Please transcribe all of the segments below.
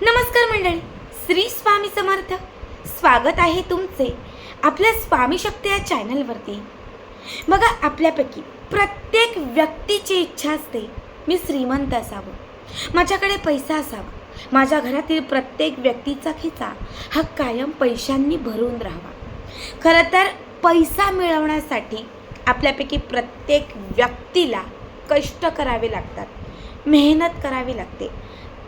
नमस्कार मंडळी, श्री स्वामी समर्थ. स्वागत आहे तुमचे आपल्या स्वामी शक्ती या चॅनलवरती. बघा, आपल्यापैकी प्रत्येक व्यक्तीची इच्छा असते मी श्रीमंत असावं, माझ्याकडे पैसा असावा, माझ्या घरातील प्रत्येक व्यक्तीचा खिसा हा कायम पैशांनी भरून राहावा. खरं तर पैसा मिळवण्यासाठी आपल्यापैकी प्रत्येक व्यक्तीला कष्ट करावे लागतात, मेहनत करावी लागते.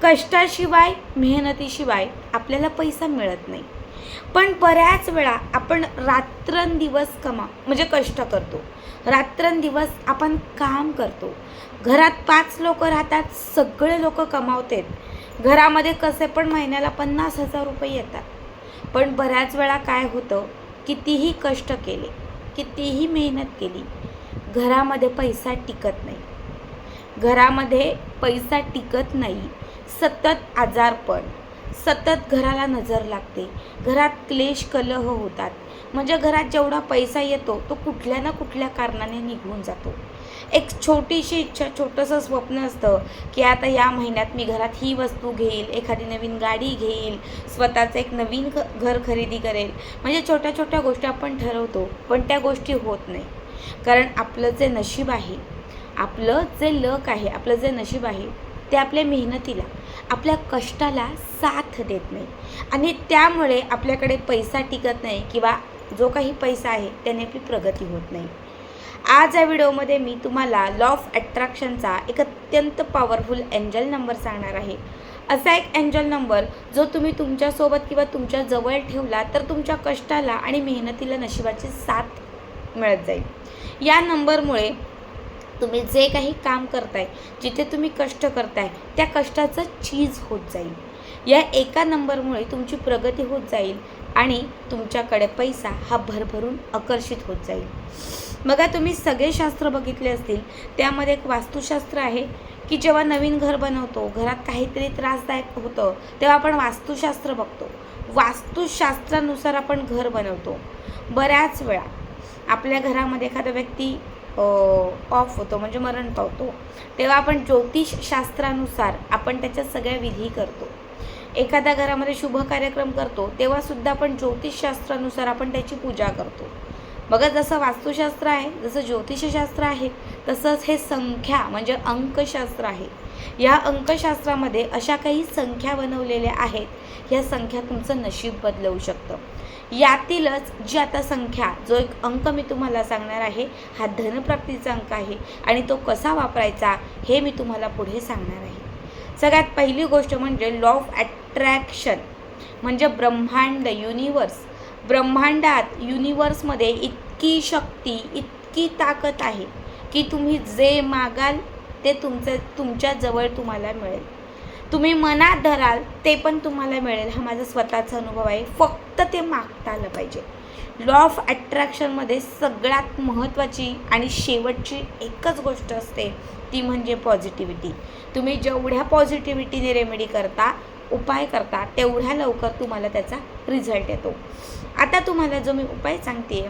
कष्टाशिवाय, मेहनतीशिवाय आपल्याला पैसा मिळत नाही. पण बऱ्याच वेळा आपण रात्रंदिवस कष्ट करतो, रात्रंदिवस आपण काम करतो. घरात 5 लोक राहतात, सगळे लोक कमावतात. घरामध्ये कसे पण महिन्याला 50,000 रुपये येतात. पण बऱ्याच वेळा काय होतं, कितीही कष्ट केले, कितीही मेहनत केली, घरामध्ये पैसा टिकत नाही. घरामध्ये पैसा टिकत नाही. सतत आजारपण, सतत घराला नजर लागते, घरात क्लेश कलह होतात. म्हणजे घरात जेवढा पैसा येतो तो कुठल्या ना कुठल्या कारणाने निघून जातो. एक छोटीशी इच्छा, छोटंसं स्वप्न असतं की आता या महिन्यात मी घरात ही वस्तू घेईल, एखादी नवीन गाडी घेईल, स्वतःचं एक नवीन घर खरेदी करेल. म्हणजे छोट्या छोट्या गोष्टी आपण ठरवतो, पण त्या गोष्टी होत नाही. कारण आपलं जे नशीब आहे, आपलं जे लक आहे, आपलं जे नशीब आहे ते आपल्या मेहनतीला, आपल्या कष्टाला साथ देत नाही. आणि त्यामुळे आपल्याकडे पैसा टिकत नाही, किंवा जो काही पैसा आहे त्याने आपली प्रगती होत नाही. आज या व्हिडिओमध्ये मी तुम्हाला लॉ ऑफ अट्रॅक्शनचा एक अत्यंत पॉवरफुल एंजल नंबर सांगणार आहे. असा एक एंजल नंबर जो तुम्ही तुमच्यासोबत किंवा तुमच्या जवळ ठेवला तर तुमच्या कष्टाला आणि मेहनतीला नशिबाची साथ मिळत जाईल. या नंबरमुळे तुम्ही जे काही काम करताय, जिथे तुम्ही कष्ट करताय, त्या कष्टाचं चीज होत जाईल. या एका नंबरमुळे तुमची प्रगती होत जाईल आणि तुमच्याकडे पैसा हा भरभरून आकर्षित होत जाईल. बघा, तुम्ही सगळे शास्त्र बघितले असतील, त्यामध्ये एक वास्तुशास्त्र आहे की जेव्हा नवीन घर बनवतो, घरात काहीतरी त्रासदायक होतं, तेव्हा आपण वास्तुशास्त्र बघतो. वास्तुशास्त्रानुसार आपण घर बनवतो. बऱ्याच वेळा आपल्या घरामध्ये एखादा व्यक्ती ऑफ होतो, म्हणजे मरण पावतो, तेव्हा आपण ज्योतिषशास्त्रानुसार आपण त्याच्या सगळ्या विधी करतो. एखाद्या घरामध्ये शुभ कार्यक्रम करतो, तेव्हासुद्धा आपण ज्योतिषशास्त्रानुसार आपण त्याची पूजा करतो. बघा, जसं वास्तुशास्त्र आहे, जसं ज्योतिषशास्त्र आहे, तसंच हे संख्या म्हणजे अंकशास्त्र आहे. या अंकशास्त्रामध्ये अशा काही संख्या बनवलेल्या आहेत, ह्या संख्या तुमचं नशीब बदलवू शकतं. यातीलच जी आता संख्या, जो एक अंक मी तुम्हाला सांगणार आहे, हा धनप्राप्तीचा अंक आहे आणि तो कसा वापरायचा हे मी तुम्हाला पुढे सांगणार आहे. सगळ्यात पहिली गोष्ट म्हणजे लॉ ऑफ अट्रॅक्शन, म्हणजे ब्रह्मांड, युनिवर्स. ब्रह्मांडात, युनिवर्समध्ये इतकी शक्ती, इतकी ताकद आहे की तुम्ही जे मागाल ते तुमच्या जवळ तुम्हाला मिळेल. तुम्ही मनात धराल ते पण तुम्हाला मिळेल. हा माझा स्वतःचा अनुभव आहे. फक्त ते मागता आलं पाहिजे. लॉ ऑफ अट्रॅक्शनमध्ये सगळ्यात महत्त्वाची आणि शेवटची एकच गोष्ट असते, ती म्हणजे पॉझिटिव्हिटी. तुम्ही जेवढ्या पॉझिटिव्हिटीने रेमेडी करता, उपाय करता, तेवढ्या लवकर तुम्हाला त्याचा रिझल्ट येतो. आता तुम्हाला जो मी उपाय सांगते,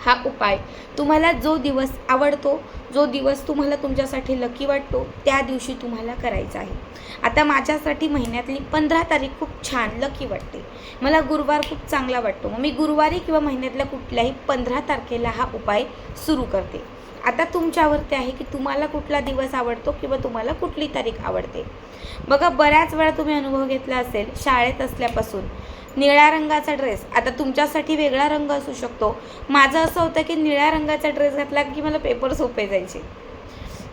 हा उपाय तुम्हाला जो दिवस आवडतो, जो दिवस तुम्हाला तुमच्यासाठी लकी वाटतो, त्या दिवशी तुम्हाला करायचा आहे. आता माझ्यासाठी महिन्यातली 15 तारीख खूप छान लकी वाटते. मला गुरुवार खूप चांगला वाटतो. मग मी गुरुवारी किंवा महिन्यातल्या कुठल्याही 15 तारखेला हा उपाय सुरू करते. आता तुमच्यावरती आहे की तुम्हाला कुठला दिवस आवडतो किंवा तुम्हाला कुठली तारीख आवडते. बघा, बऱ्याच वेळा तुम्ही अनुभव घेतला असेल, शाळेत असल्यापासून निळ्या रंगाचा ड्रेस, आता तुमच्यासाठी वेगळा रंग असू शकतो. माझं असं होतं की निळ्या रंगाचा ड्रेस घातला की मला पेपर सोपे जायचे.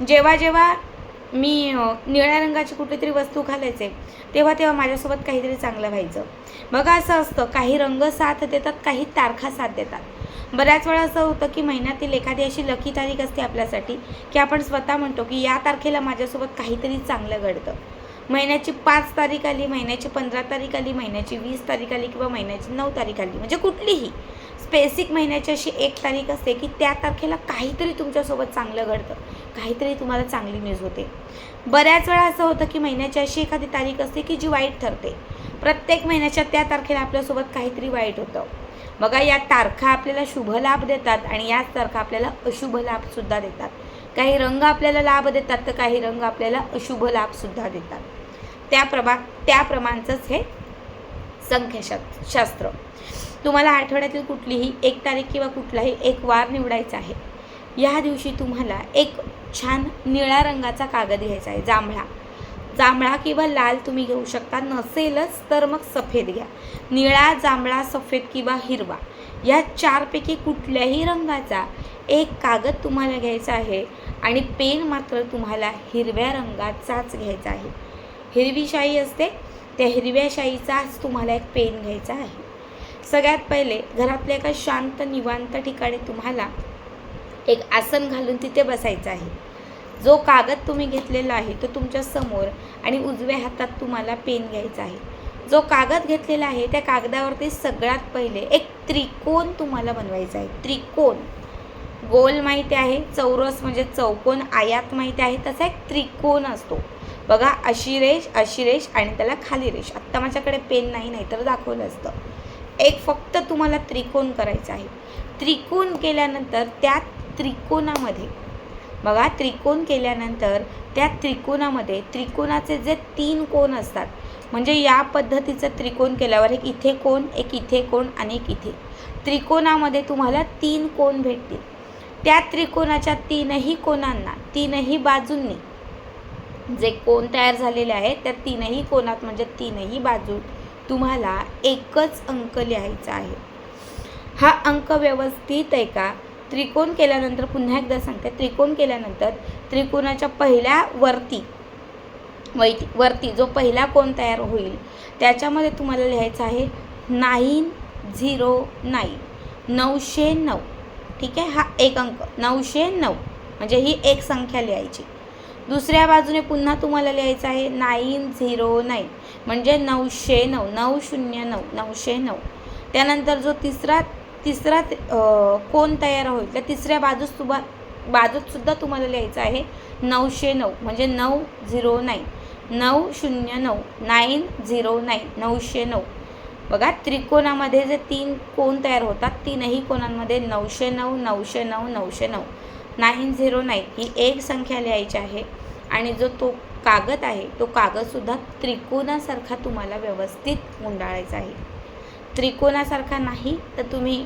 जेव्हा जेव्हा मी निळ्या रंगाची कुठलीतरी वस्तू घालायचे, तेव्हा माझ्यासोबत काहीतरी चांगलं व्हायचं. बघा, असं असतं, काही रंग साथ देतात, काही तारखा साथ देतात. बऱ्याच वेळा असं होतं की महिन्यातील एखादी अशी लकी तारीख असते आपल्यासाठी की आपण स्वतः म्हणतो की या तारखेला माझ्यासोबत काहीतरी चांगलं घडतं. महिन्याची 5 तारीख आली, महिन्याची 15 तारीख आली, महिन्याची 20 तारीख आली किंवा महिन्याची 9 तारीख आली, म्हणजे कुठलीही स्पेसिक महिन्याची अशी एक तारीख असते की त्या तारखेला काहीतरी तुमच्यासोबत चांगलं घडतं, काहीतरी तुम्हाला चांगली न्यूज होते. बऱ्याच वेळा असं होतं की महिन्याची अशी एखादी तारीख असते की जी वाईट ठरते. प्रत्येक महिन्याच्या त्या तारखेला आपल्यासोबत काहीतरी वाईट होतं. बघा, या तारखा आपल्याला शुभ लाभ देतात आणि याच तारखा आपल्याला अशुभ लाभसुद्धा देतात. काही रंग आपल्याला लाभ देतात तर काही रंग आपल्याला अशुभ लाभसुद्धा देतात. त्याप्रमाणचंच हे संख्याशास्त्र. तुम्हाला आठवड्यातील कुठलीही एक तारीख किंवा कुठलाही एक वार निवडायचा आहे. या दिवशी तुम्हाला एक छान निळ्या रंगाचा कागद घ्यायचा आहे, जांभळा किंवा लाल तुम्ही घेऊ शकता, नसेलच तर मग सफेद घ्या. निळा, जांभळा, सफेद किंवा हिरवा या चारपैकी कुठल्याही रंगाचा एक कागद तुम्हाला घ्यायचा आहे आणि पेन मात्र तुम्हाला हिरव्या रंगाचाच घ्यायचा आहे. हिरवी शाई असते, त्या हिरव्या शाईचाच तुम्हाला एक पेन घ्यायचा आहे. सगळ्यात पहिले घरातल्या एका शांत निवांत ठिकाणी तुम्हाला एक आसन घालून तिथे बसायचं आहे. जो कागद तुम्ही घेतलेला आहे तो तुमच्या समोर आणि उजव्या हातात तुम्हाला पेन घ्यायचा आहे. जो कागद घेतलेला आहे त्या कागदावरती सगळ्यात पहिले एक त्रिकोण तुम्हाला बनवायचा आहे. त्रिकोण, गोल माहिती आहे, चौरस म्हणजे चौकोन, आयात माहिती आहे, तसा एक त्रिकोण असतो बघा. अशी रेष आणि त्याला खाली रेष. आत्ता माझ्याकडे पेन नाही तर दाखवलं असतं. एक फक्त तुम्हाला त्रिकोण करायचा आहे. त्रिकोण केल्यानंतर त्या त्रिकोणामध्ये बघा, त्रिकोण केल्यानंतर त्या त्रिकोणामध्ये त्रिकोणाचे जे 3 कोण असतात, म्हणजे या पद्धतीचं त्रिकोण केल्यावर एक इथे कोण, एक इथे कोण आणि एक इथे, त्रिकोणामध्ये तुम्हाला 3 कोण भेटतील. त्या त्रिकोणाच्या 3ही कोणांना, 3ही बाजूंनी जे कोण तयार झालेले आहेत त्या 3ही कोणात म्हणजे 3ही बाजू तुम्हाला एकच अंक लिहायचा आहे. हा अंक व्यवस्थित आहे का? त्रिकोण केल्यानंतर पुन्हा एकदा सांगते, त्रिकोण केल्यानंतर त्रिकोणाच्या पहिल्या वरती जो पहिला कोण तयार होईल त्याच्यामध्ये तुम्हाला लिहायचं आहे 909, 909. ठीक आहे, हा एक अंक 909 म्हणजे ही एक संख्या लिहायची. दुसऱ्या बाजूने पुन्हा तुम्हाला लिहायचं आहे 909 म्हणजे 909, 909, 909. त्यानंतर जो तिसरा कोण तयार होईल त्या तिसऱ्या बाजूत सुद्धा तुम्हाला लिहायचं आहे 909 म्हणजे 909, 909, 909, 909. बघा, त्रिकोणामध्ये जे 3 कोण तयार होतात 3ही कोणांमध्ये 909, 909, 909, 909 ही एक संख्या लिहायची आहे. आणि जो तो कागद आहे तो कागदसुद्धा त्रिकोणासारखा तुम्हाला व्यवस्थित गुंडाळायचा आहे. त्रिकोणासारखा नाही तर तुम्ही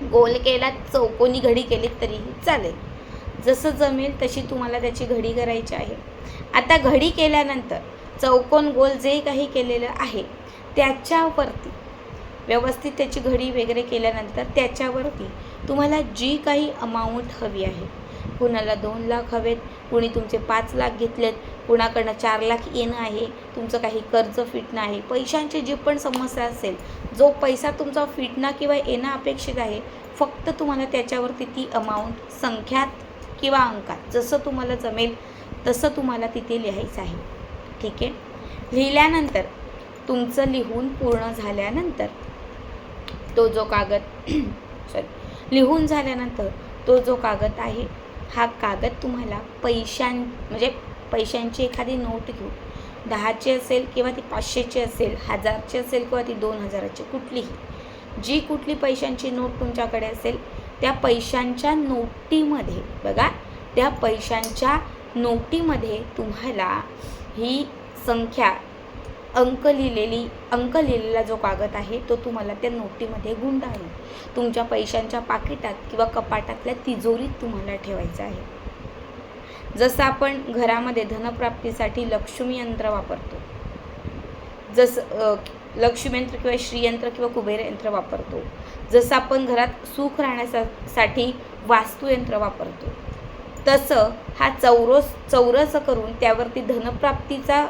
गोल केला, चौकोनी घडी केलीत तरीही चालेल, जसं जमेल तशी तुम्हाला त्याची घडी करायची आहे. आता घडी केल्यानंतर चौकोन गोल जे काही केलेलं आहे त्याच्यावरती व्यवस्थित त्याची घडी वगैरे केल्यानंतर त्याच्यावरती तुम्हाला जी काही अमाऊंट हवी आहे, कुणाला 2 लाख हवेत, कुणी तुमचे 5 लाख घेतलेत, कुणाकडनं 4 लाख येणं आहे, तुमचं काही कर्ज फिटणं आहे, पैशांची जी पण समस्या असेल, जो पैसा तुमचा फिटणं किंवा येणं अपेक्षित आहे, फक्त तुम्हाला त्याच्यावरती ती अमाऊंट संख्यात किंवा अंकात जसं तुम्हाला जमेल तसं तुम्हाला तिथे लिहायचं आहे. ठीक आहे, लिहिल्यानंतर तुमचं लिहून पूर्ण झाल्यानंतर तो जो कागद लिहून झाल्यानंतर तो जो कागद आहे हा कागद तुम्हाला पैशांची एखादी नोट घेऊन 10ची असेल किंवा ती 500ची असेल, 1000ची असेल किंवा ती 2000ची, कुठली पैशांची नोट तुमच्याकडे असेल त्या पैशांच्या नोटीमध्ये बघा, त्या पैशांच्या नोटीमध्ये तुम्हाला ही संख्या अंक लिहिलेला जो कागद आहे तो तुम्हाला त्या नोटीमध्ये गुंडाळून तुमच्या पैशांच्या पाकिटात किंवा कपाटातल्या तिजोरीत तुम्हाला ठेवायचं आहे. जसं आपण घरामध्ये धनप्राप्तीसाठी लक्ष्मी यंत्र वापरतो, जसं लक्ष्मी यंत्र किंवा श्रीयंत्र किंवा कुबेर यंत्र वापरतो, जसं आपण घरात सुख राहण्यासाठी वास्तुयंत्र वापरतो, तसं हा चौरस करून त्यावरती धनप्राप्तीचा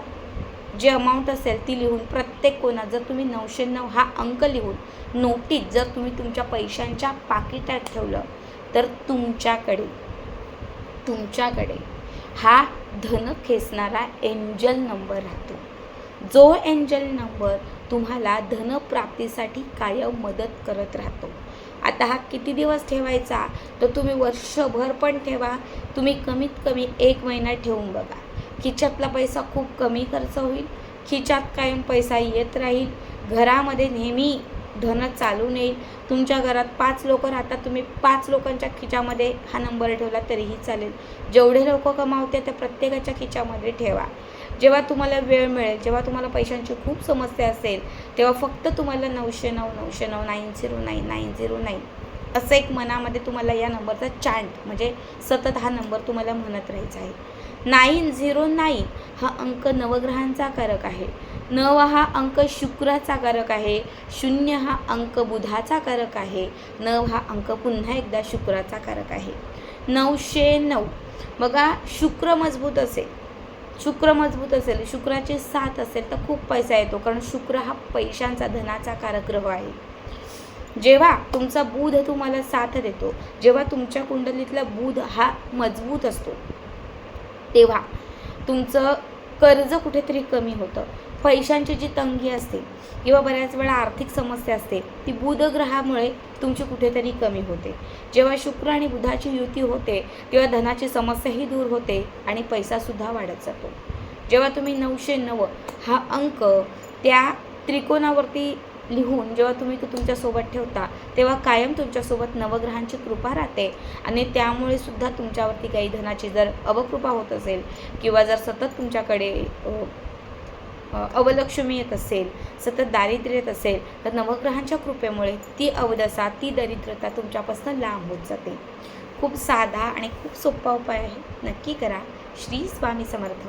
जे अमाऊंट असेल ती लिहून प्रत्येक कोणात जर तुम्ही 909 हा अंक लिहून नोटीत जर तुम्ही तुमच्या पैशांच्या पाकिटात ठेवलं तर तुमच्याकडे हा धन खेचणारा एंजल नंबर राहतो. जो एंजल नंबर तुम्हाला धनप्राप्तीसाठी कायम मदत करत राहतो. आता हा किती दिवस ठेवायचा तर तुम्ही वर्षभर पण ठेवा, तुम्ही कमीत कमी 1 महिना ठेवून बघा. खिच्यातला पैसा खूप कमी खर्च होईल, खिच्यात कायम पैसा येत राहील, घरामध्ये नेहमी धन चालून येईल. तुमच्या घरात 5 लोक राहतात, तुम्ही 5 लोकांच्या खिच्यामध्ये हा नंबर ठेवला तरीही चालेल. जेवढे लोक कमावते त्या प्रत्येकाच्या खिच्यामध्ये ठेवा. जेव्हा तुम्हाला वेळ मिळेल, जेव्हा तुम्हाला पैशांची खूप समस्या असेल, तेव्हा फक्त तुम्हाला 909 909 असं एक मनामध्ये तुम्हाला या नंबरचा चॅन्ट म्हणजे सतत हा नंबर तुम्हाला म्हणत राहायचा आहे. 909 हा अंक नवग्रहांचा कारक आहे. 9 हा अंक शुक्राचा कारक आहे. 0 हा अंक बुधाचा कारक आहे. 9 हा अंक पुन्हा एकदा शुक्राचा कारक आहे. 909 बघा, शुक्र मजबूत असेल, शुक्राची साथ असेल तर खूप पैसा येतो, कारण शुक्र हा पैशांचा, धनाचा कारक ग्रह आहे. जेव्हा तुमचा बुध तुम्हाला साथ देतो, जेव्हा तुमच्या कुंडलीतला बुध हा मजबूत असतो, तेव्हा तुमचं कर्ज कुठेतरी कमी होतं. पैशांची जी तंगी असते किंवा बऱ्याच वेळा आर्थिक समस्या असते, ती बुध ग्रहामुळे तुमची कुठेतरी कमी होते. जेव्हा शुक्र आणि बुधाची युती होते, तेव्हा धनाची समस्याही दूर होते आणि पैसासुद्धा वाढत जातो. जेव्हा तुम्ही 909 हा अंक त्या त्रिकोणावरती लिहून जेव्हा तुम्ही तो तुमच्यासोबत ठेवता, तेव्हा कायम तुमच्यासोबत नवग्रहांची कृपा राहते आणि त्यामुळे सुद्धा तुमच्यावरती काही धनाची जर अवकृपा होत असेल किंवा जर सतत तुमच्याकडे अवलक्ष्मी येत असेल, सतत दारिद्र्य येत असेल, तर नवग्रहांच्या कृपेमुळे ती अवदसा, ती दरिद्रता तुमच्यापासून लांब होत जाते. खूप साधा आणि खूप सोपा उपाय आहे, नक्की करा. श्री स्वामी समर्थ.